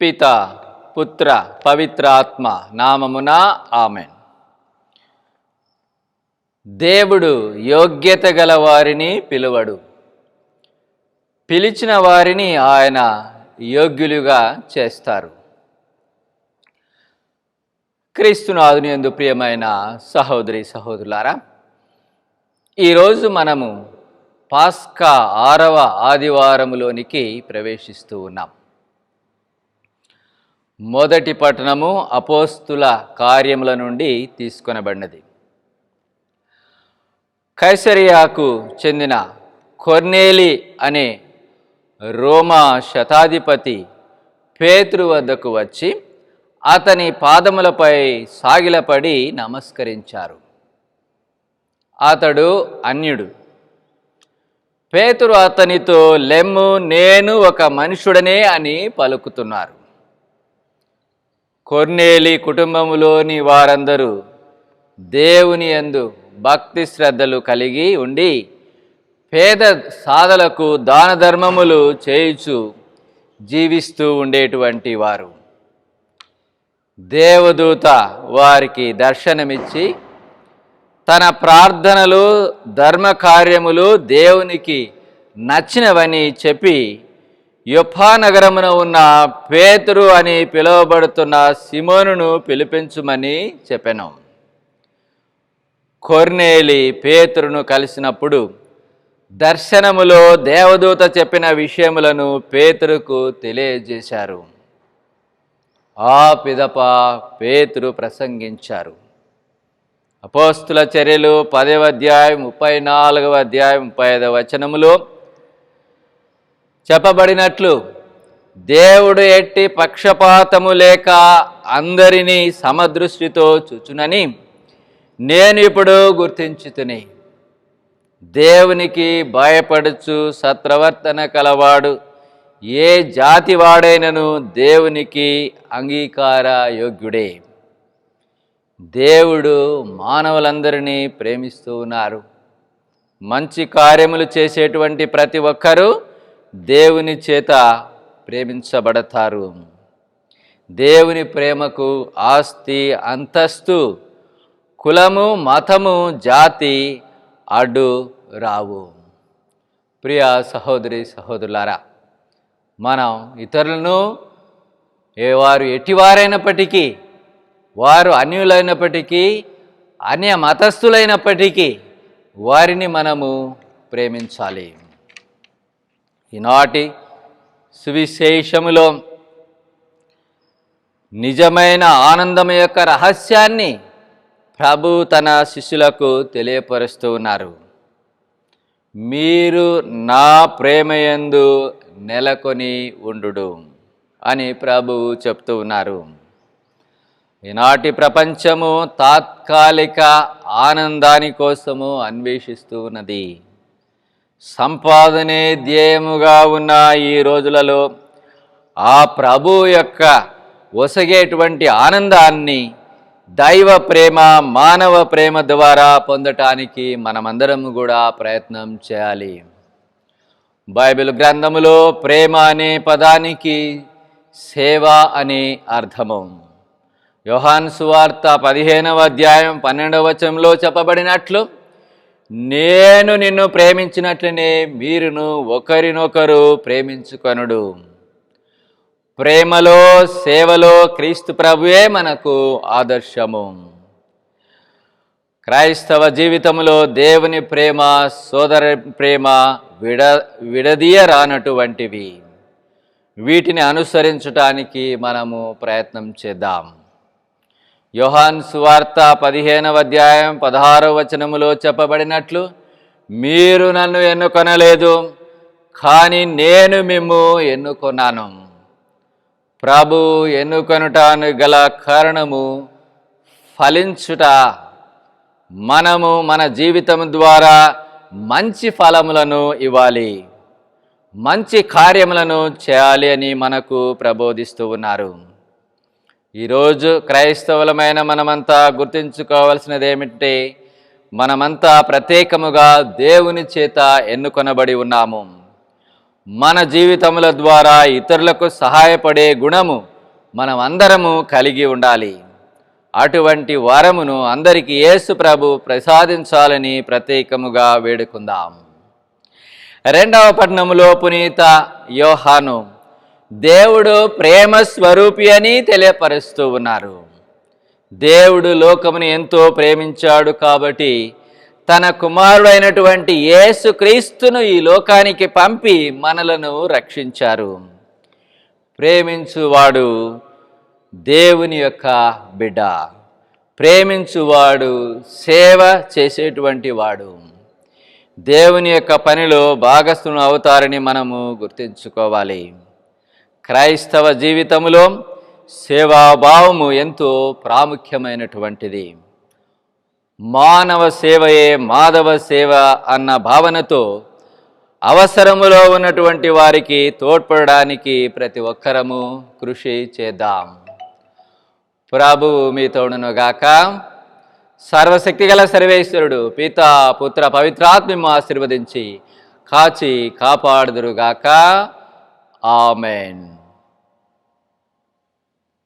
పిత పుత్ర పవిత్ర ఆత్మ నామమున ఆమెన్. దేవుడు యోగ్యత గల వారిని పిలువడు, పిలిచిన వారిని ఆయన యోగ్యులుగా చేస్తారు. క్రీస్తునాథుని యందు ప్రియమైన సహోదరి సహోదరులారా, ఈరోజు మనము పాస్కా 6వ ఆదివారములోనికి ప్రవేశిస్తూ ఉన్నాం. మొదటి పట్టణము అపోస్తుల కార్యముల నుండి తీసుకొనబడినది. కైసరియాకు చెందిన కొర్నేలి అనే రోమా శతాధిపతి పేతురు వద్దకు వచ్చి అతని పాదములపై సాగిలపడి నమస్కరించారు. అతడు అన్యుడు. పేతురు అతనితో, లెమ్ము, నేను ఒక మనుషుడనే అని పలుకుతున్నారు. కొర్నేలి కుటుంబములోని వారందరూ దేవుని యందు భక్తి శ్రద్ధలు కలిగి ఉండి పేద సాధలకు దాన ధర్మములు చేయుచు జీవిస్తూ ఉండేటువంటి వారు. దేవదూత వారికి దర్శనమిచ్చి తన ప్రార్థనలు ధర్మకార్యములు దేవునికి నచ్చినవని చెప్పి యొప్పా నగరమున ఉన్న పేతురు అని పిలువబడుతున్న సిమోనును పిలిపించుమని చెప్పెను. కొర్నేలి పేతురును కలిసినప్పుడు దర్శనములో దేవదూత చెప్పిన విషయములను పేతురుకు తెలియజేశారు. ఆ పిదప పేతురు ప్రసంగించారు. అపోస్తుల చర్యలు 10వ అధ్యాయం 34వ అధ్యాయం 35వ వచనములో చెప్పబడినట్లు, దేవుడు ఎట్టి పక్షపాతము లేక అందరినీ సమదృష్టితో చూచునని నేను ఇప్పుడు గుర్తించుతుని. దేవునికి భయపడుచు సత్ప్రవర్తన కలవాడు ఏ జాతి వాడైనను దేవునికి అంగీకార యోగ్యుడే. దేవుడు మానవులందరినీ ప్రేమిస్తూ ఉన్నారు. మంచి కార్యములు చేసేటువంటి ప్రతి ఒక్కరూ దేవుని చేత ప్రేమించబడతారు. దేవుని ప్రేమకు ఆస్తి, అంతస్తు, కులము, మతము, జాతి అడ్డు రావు. ప్రియ సహోదరి సహోదరులారా, మనం ఇతరులను వారు ఎటివారైనప్పటికీ, వారు అన్యులైనప్పటికీ, అన్య మతస్థులైనప్పటికీ వారిని మనము ప్రేమించాలి. ఈనాటి సువిశేషములో నిజమైన ఆనందం యొక్క రహస్యాన్ని ప్రభు తన శిష్యులకు తెలియపరుస్తూ ఉన్నారు. మీరు నా ప్రేమయందు నెలకొని ఉండుడు అని ప్రభువు చెప్తూ ఉన్నారు. ఈనాటి ప్రపంచము తాత్కాలిక ఆనందాని కోసము అన్వేషిస్తూ ఉన్నది. సంపాదనే ధ్యేయముగా ఉన్న ఈ రోజులలో ఆ ప్రభు యొక్క ఒసగేటువంటి ఆనందాన్ని దైవ ప్రేమ, మానవ ప్రేమ ద్వారా పొందటానికి మనమందరం కూడా ప్రయత్నం చేయాలి. బైబిల్ గ్రంథములో ప్రేమ అనే పదానికి సేవ అనే అర్థము. యోహాను సువార్త 15వ అధ్యాయం 12వ వచనంలో చెప్పబడినట్లు, నేను నిన్ను ప్రేమించినట్లనే మీరును ఒకరినొకరు ప్రేమించుకొనుడు. ప్రేమలో, సేవలో క్రీస్తు ప్రభువే మనకు ఆదర్శము. క్రైస్తవ జీవితంలో దేవుని ప్రేమ, సోదర ప్రేమ విడదీయరానటువంటివి. వీటిని అనుసరించటానికి మనము ప్రయత్నం చేద్దాం. యోహాను సువార్త 15వ అధ్యాయం 16వ వచనములో చెప్పబడినట్లు, మీరు నన్ను ఎన్నుకొనలేదు, కానీ నేను మిమ్ము ఎన్నుకొన్నాను. ప్రభు ఎన్నుకొనుటానికి గల కారణము ఫలించుట. మనము మన జీవితం ద్వారా మంచి ఫలములను ఇవ్వాలి, మంచి కార్యములను చేయాలి అని మనకు ప్రబోధిస్తూ ఉన్నారు. ఈరోజు క్రైస్తవులమైన మనమంతా గుర్తుంచుకోవాల్సినది ఏమిటంటే, మనమంతా ప్రత్యేకముగా దేవుని చేత ఎన్నుకొనబడి ఉన్నాము. మన జీవితముల ద్వారా ఇతరులకు సహాయపడే గుణము మనం అందరము కలిగి ఉండాలి. అటువంటి వరమును అందరికీ యేసు ప్రభు ప్రసాదించాలని ప్రత్యేకముగా వేడుకుందాం. రెండవ పట్టణములో పునీత యోహాను దేవుడు ప్రేమ స్వరూపి అని తెలియపరుస్తూ ఉన్నారు. దేవుడు లోకమును ఎంతో ప్రేమించాడు కాబట్టి తన కుమారుడైనటువంటి యేసుక్రీస్తును ఈ లోకానికి పంపి మనలను రక్షించారు. ప్రేమించువాడు దేవుని యొక్క బిడ్డ, ప్రేమించువాడు సేవ చేసేటువంటి వాడు, దేవుని యొక్క పనిలో భాగస్థులు అవుతారని మనము గుర్తుంచుకోవాలి. క్రైస్తవ జీవితంలో సేవాభావము ఎంతో ప్రాముఖ్యమైనటువంటిది. మానవ సేవయే మాధవ సేవ అన్న భావనతో అవసరములో ఉన్నటువంటి వారికి తోడ్పడడానికి ప్రతి ఒక్కరము కృషి చేద్దాం. ప్రభువు మీతోడును గాక. సర్వశక్తిగల సర్వేశ్వరుడు పితా పుత్ర పవిత్రాత్మను ఆశీర్వదించి కాచి కాపాడుదురుగాక. ఆమెన్.